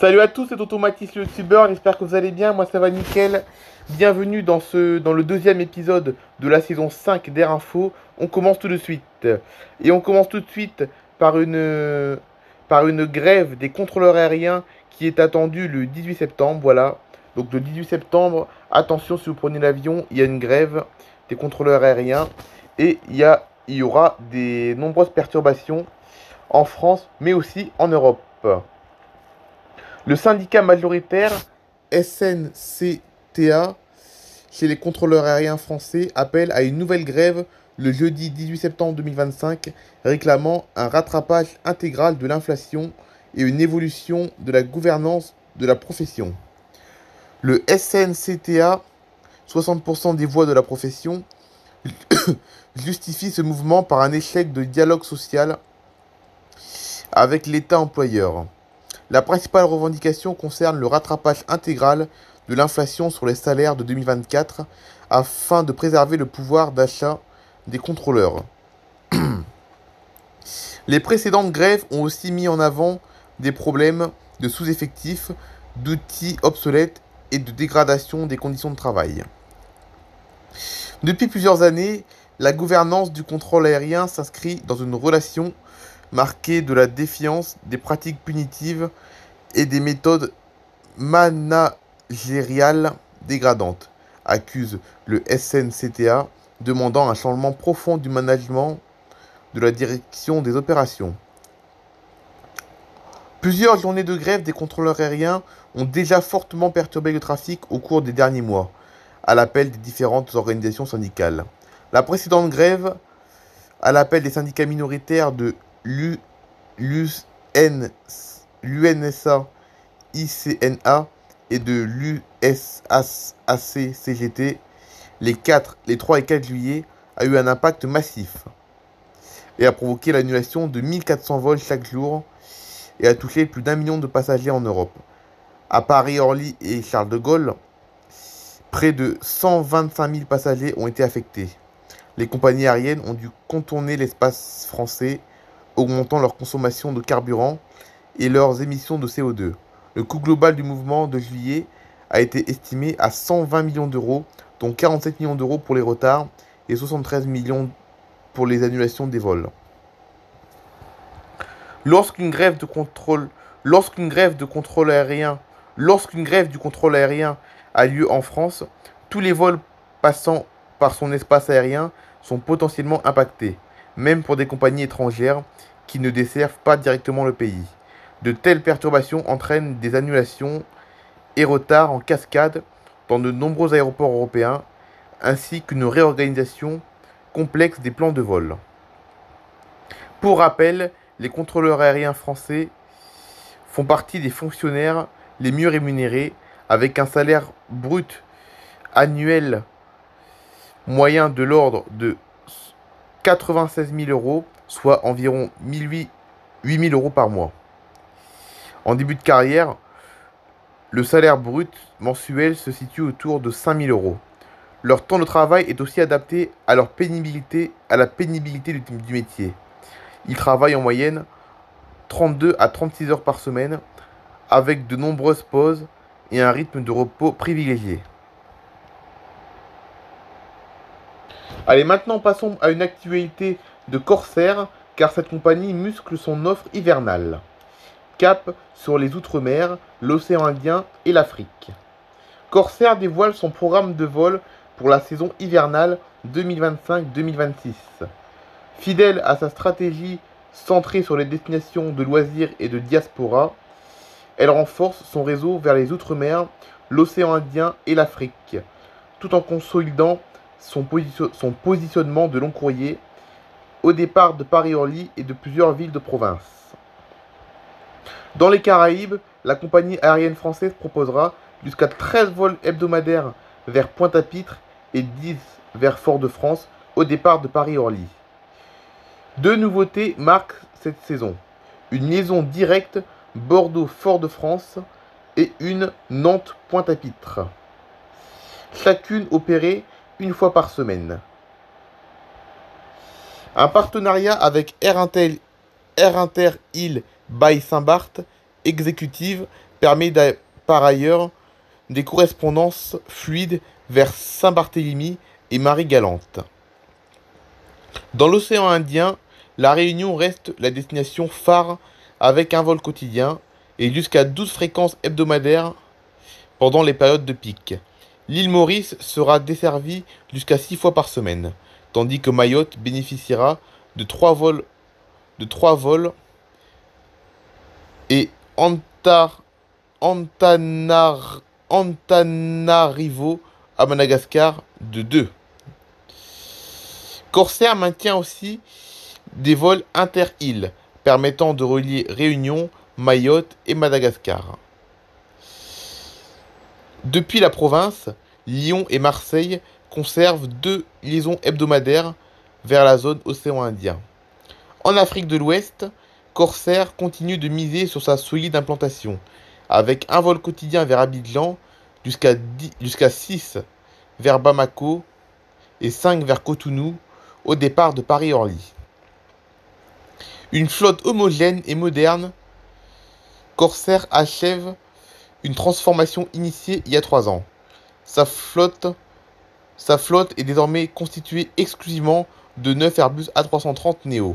Salut à tous, c'est Automatis le youtubeur, j'espère que vous allez bien, moi ça va nickel. Bienvenue dans le deuxième épisode de la saison 5 d'Air Info. On commence tout de suite. Et on commence tout de suite par une grève des contrôleurs aériens qui est attendue le 18 septembre, voilà. Donc le 18 septembre, attention si vous prenez l'avion, il y a une grève des contrôleurs aériens. Et il y aura des nombreuses perturbations en France, mais aussi en Europe. Le syndicat majoritaire SNCTA chez les contrôleurs aériens français appelle à une nouvelle grève le jeudi 18 septembre 2025, réclamant un rattrapage intégral de l'inflation et une évolution de la gouvernance de la profession. Le SNCTA, 60% des voix de la profession, justifie ce mouvement par un échec de dialogue social avec l'État employeur. La principale revendication concerne le rattrapage intégral de l'inflation sur les salaires de 2024 afin de préserver le pouvoir d'achat des contrôleurs. Les précédentes grèves ont aussi mis en avant des problèmes de sous-effectifs, d'outils obsolètes et de dégradation des conditions de travail. Depuis plusieurs années, la gouvernance du contrôle aérien s'inscrit dans une relation marquée de la défiance, des pratiques punitives et des méthodes managériales dégradantes, accuse le SNCTA, demandant un changement profond du management de la direction des opérations. Plusieurs journées de grève des contrôleurs aériens ont déjà fortement perturbé le trafic au cours des derniers mois, à l'appel des différentes organisations syndicales. La précédente grève, à l'appel des syndicats minoritaires de l'UNSA, ICNA et de l'USAC-CGT, les 3 et 4 juillet, a eu un impact massif et a provoqué l'annulation de 1400 vols chaque jour et a touché plus d'1 million de passagers en Europe. À Paris-Orly et Charles de Gaulle, près de 125 000 passagers ont été affectés. Les compagnies aériennes ont dû contourner l'espace français, augmentant leur consommation de carburant et leurs émissions de CO2. Le coût global du mouvement de juillet a été estimé à 120 millions d'euros, dont 47 millions d'euros pour les retards et 73 millions pour les annulations des vols. Lorsqu'une grève du contrôle aérien a lieu en France, tous les vols passant par son espace aérien sont potentiellement impactés, même pour des compagnies étrangères qui ne desservent pas directement le pays. De telles perturbations entraînent des annulations et retards en cascade dans de nombreux aéroports européens, ainsi qu'une réorganisation complexe des plans de vol. Pour rappel, les contrôleurs aériens français font partie des fonctionnaires les mieux rémunérés, avec un salaire brut annuel moyen de l'ordre de 96 000 euros, soit environ 8 000 euros par mois. En début de carrière, le salaire brut mensuel se situe autour de 5 000 euros. Leur temps de travail est aussi adapté à la pénibilité du métier. Ils travaillent en moyenne 32 à 36 heures par semaine, avec de nombreuses pauses et un rythme de repos privilégié. Allez, maintenant passons à une actualité de Corsair, car cette compagnie muscle son offre hivernale. Cap sur les Outre-mer, l'océan Indien et l'Afrique. Corsair dévoile son programme de vol pour la saison hivernale 2025-2026. Fidèle à sa stratégie centrée sur les destinations de loisirs et de diaspora, elle renforce son réseau vers les Outre-mer, l'océan Indien et l'Afrique, tout en consolidant son positionnement de long courrier au départ de Paris-Orly et de plusieurs villes de province. Dans les Caraïbes, la compagnie aérienne française proposera jusqu'à 13 vols hebdomadaires vers Pointe-à-Pitre et 10 vers Fort-de-France au départ de Paris-Orly. Deux nouveautés marquent cette saison. Une liaison directe Bordeaux-Fort-de-France et une Nantes-Pointe-à-Pitre. Chacune opérée une fois par semaine. Un partenariat avec Air Inter Île by Saint-Barth Executive permet par ailleurs des correspondances fluides vers Saint-Barthélemy et Marie-Galante. Dans l'océan Indien, la Réunion reste la destination phare avec un vol quotidien et jusqu'à 12 fréquences hebdomadaires pendant les périodes de pic. L'île Maurice sera desservie jusqu'à 6 fois par semaine, tandis que Mayotte bénéficiera de 3 vols et Antananarivo à Madagascar de 2. Corsair maintient aussi des vols inter-îles, permettant de relier Réunion, Mayotte et Madagascar. Depuis la province, Lyon et Marseille conservent 2 liaisons hebdomadaires vers la zone océan Indien. En Afrique de l'Ouest, Corsair continue de miser sur sa solide implantation, avec un vol quotidien vers Abidjan, jusqu'à 6 vers Bamako et 5 vers Cotonou, au départ de Paris-Orly. Une flotte homogène et moderne, Corsair achève une transformation initiée il y a 3 ans. Sa flotte est désormais constituée exclusivement de 9 Airbus A330neo,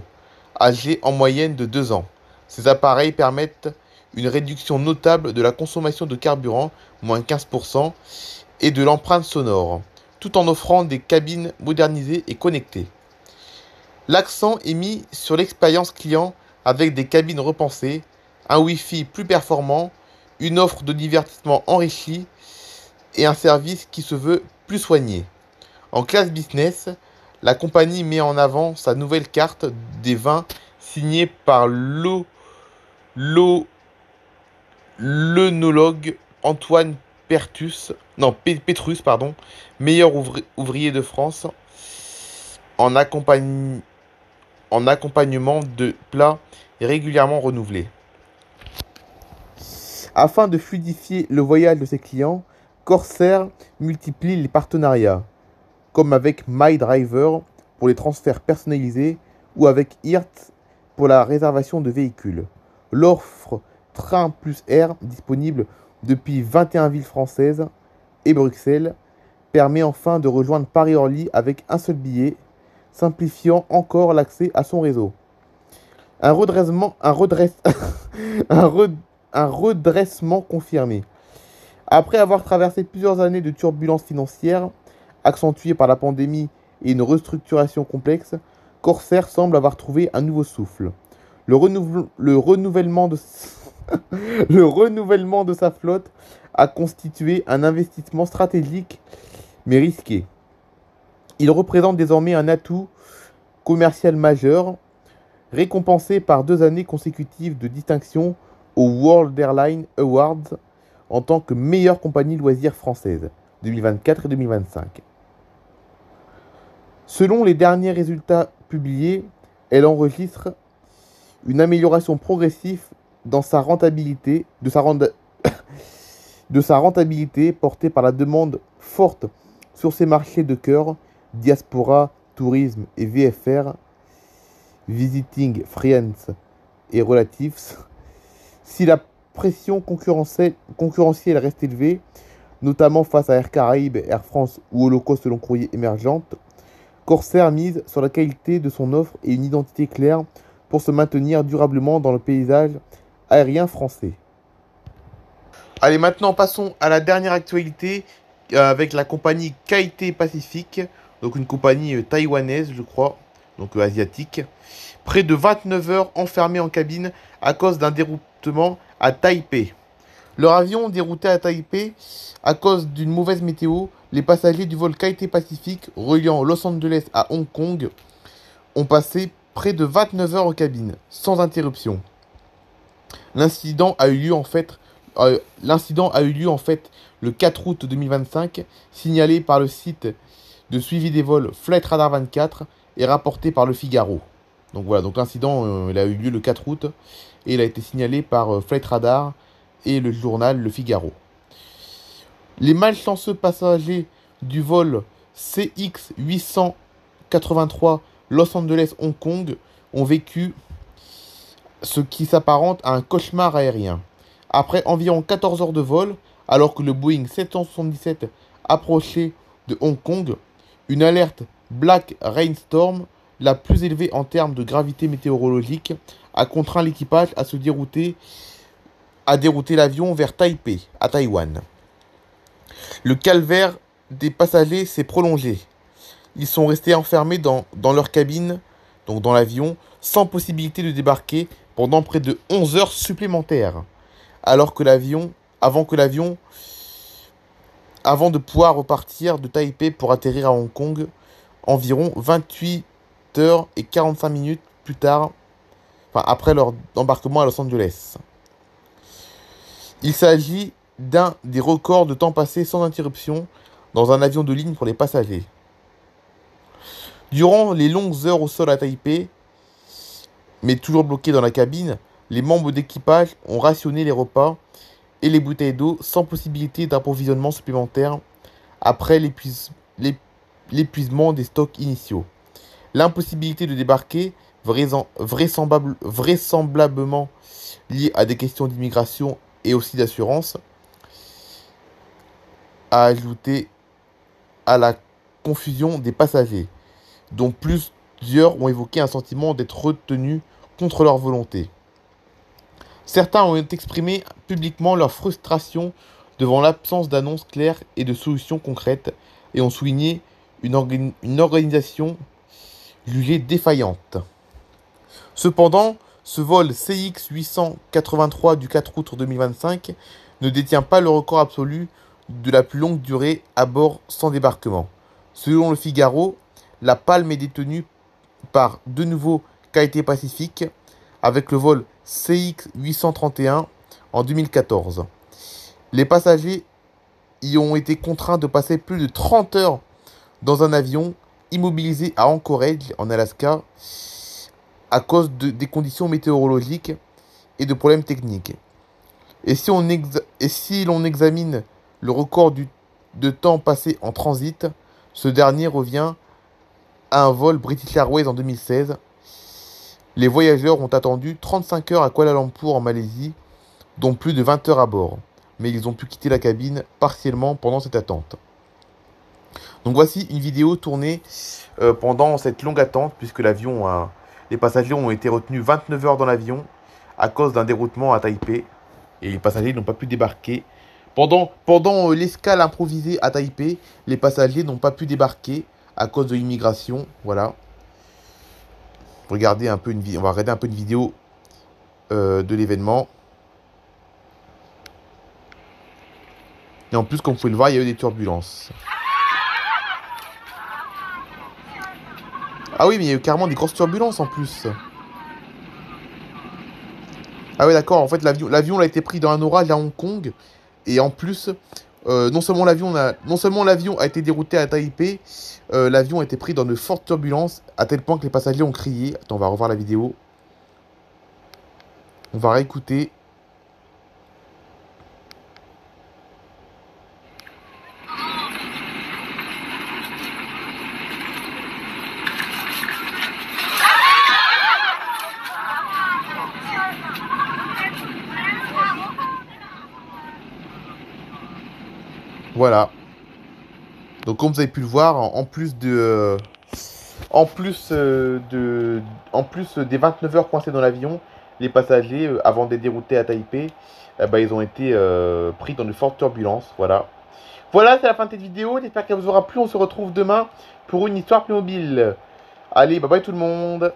âgés en moyenne de 2 ans. Ces appareils permettent une réduction notable de la consommation de carburant, moins 15%, et de l'empreinte sonore, tout en offrant des cabines modernisées et connectées. L'accent est mis sur l'expérience client avec des cabines repensées, un Wi-Fi plus performant, une offre de divertissement enrichie et un service qui se veut plus soigné. En classe business, la compagnie met en avant sa nouvelle carte des vins signée par l'œnologue Antoine Petrus, meilleur ouvrier de France, en accompagnement de plats régulièrement renouvelés. Afin de fluidifier le voyage de ses clients, Corsair multiplie les partenariats, comme avec MyDriver pour les transferts personnalisés ou avec Hertz pour la réservation de véhicules. L'offre Train plus Air, disponible depuis 21 villes françaises et Bruxelles, permet enfin de rejoindre Paris-Orly avec un seul billet, simplifiant encore l'accès à son réseau. Un redressement confirmé. Après avoir traversé plusieurs années de turbulences financières, accentuées par la pandémie et une restructuration complexe, Corsair semble avoir trouvé un nouveau souffle. Le renouvellement de sa flotte a constitué un investissement stratégique mais risqué. Il représente désormais un atout commercial majeur, récompensé par 2 années consécutives de distinction aux World Airline Awards en tant que meilleure compagnie loisirs française, 2024 et 2025. Selon les derniers résultats publiés, elle enregistre une amélioration progressive de sa rentabilité portée par la demande forte sur ses marchés de cœur, diaspora, tourisme et VFR, Visiting Friends et Relatives. Si la pression concurrentielle reste élevée, notamment face à Air Caraïbes, Air France ou au low-cost long courrier émergente, Corsair mise sur la qualité de son offre et une identité claire pour se maintenir durablement dans le paysage aérien français. Allez, maintenant passons à la dernière actualité avec la compagnie KT Pacific, donc une compagnie taïwanaise, je crois, donc asiatique. Près de 29 heures enfermés en cabine à cause d'un déroutement à Taipei. Leur avion dérouté à Taipei à cause d'une mauvaise météo, les passagers du vol KT Pacific reliant Los Angeles à Hong Kong ont passé près de 29 heures en cabine, sans interruption. L'incident a eu lieu en fait le 4 août 2025, signalé par le site de suivi des vols Flight Radar 24 et rapporté par Le Figaro. Donc voilà, donc l'incident il a eu lieu le 4 août et il a été signalé par Flight Radar et le journal Le Figaro. Les malchanceux passagers du vol CX 883 Los Angeles-Hong Kong ont vécu ce qui s'apparente à un cauchemar aérien. Après environ 14 heures de vol, alors que le Boeing 777 approchait de Hong Kong, une alerte Black Rainstorm, la plus élevée en termes de gravité météorologique, a contraint l'équipage à dérouter l'avion vers Taipei, à Taïwan. Le calvaire des passagers s'est prolongé. Ils sont restés enfermés dans leur cabine, donc dans l'avion, sans possibilité de débarquer pendant près de 11 heures supplémentaires, alors que l'avion, avant que l'avion, avant de pouvoir repartir de Taipei pour atterrir à Hong Kong, environ 28 heures et 45 minutes plus tard, enfin après leur embarquement à Los Angeles. Il s'agit d'un des records de temps passé sans interruption dans un avion de ligne pour les passagers. Durant les longues heures au sol à Taipei, mais toujours bloqués dans la cabine, les membres d'équipage ont rationné les repas et les bouteilles d'eau sans possibilité d'approvisionnement supplémentaire après l'épuisement des stocks initiaux. L'impossibilité de débarquer, vraisemblablement liée à des questions d'immigration et aussi d'assurance, a ajouté à la confusion des passagers, dont plusieurs ont évoqué un sentiment d'être retenus contre leur volonté. Certains ont exprimé publiquement leur frustration devant l'absence d'annonces claires et de solutions concrètes et ont souligné une organisation jugée défaillante. Cependant, ce vol CX 883 du 4 août 2025 ne détient pas le record absolu de la plus longue durée à bord sans débarquement. Selon le Figaro, la palme est détenue par de nouveau Cathay Pacific avec le vol CX 831 en 2014. Les passagers y ont été contraints de passer plus de 30 heures dans un avion immobilisé à Anchorage en Alaska à cause des conditions météorologiques et de problèmes techniques. Et si l'on examine le record de temps passé en transit, ce dernier revient à un vol British Airways en 2016. Les voyageurs ont attendu 35 heures à Kuala Lumpur en Malaisie, dont plus de 20 heures à bord. Mais ils ont pu quitter la cabine partiellement pendant cette attente. Donc voici une vidéo tournée pendant cette longue attente, puisque les passagers ont été retenus 29 heures dans l'avion à cause d'un déroutement à Taipei. Et les passagers n'ont pas pu débarquer. Pendant l'escale improvisée à Taipei, les passagers n'ont pas pu débarquer à cause de l'immigration. Voilà. On va regarder un peu une vidéo de l'événement. Et en plus, comme vous pouvez le voir, il y a eu des turbulences. Ah oui, mais il y a eu carrément des grosses turbulences en plus. Ah oui, d'accord. En fait, l'avion a été pris dans un orage à Hong Kong. Et en plus, non seulement l'avion a été dérouté à Taipei, l'avion a été pris dans de fortes turbulences, à tel point que les passagers ont crié. Attends, on va revoir la vidéo. On va réécouter. Voilà. Donc comme vous avez pu le voir, en plus des 29 heures coincés dans l'avion, les passagers, avant d'être déroutés à Taipei, ils ont été pris dans de fortes turbulences. Voilà. Voilà, c'est la fin de cette vidéo. J'espère qu'elle vous aura plu. On se retrouve demain pour une histoire Playmobil. Allez, bye bye tout le monde.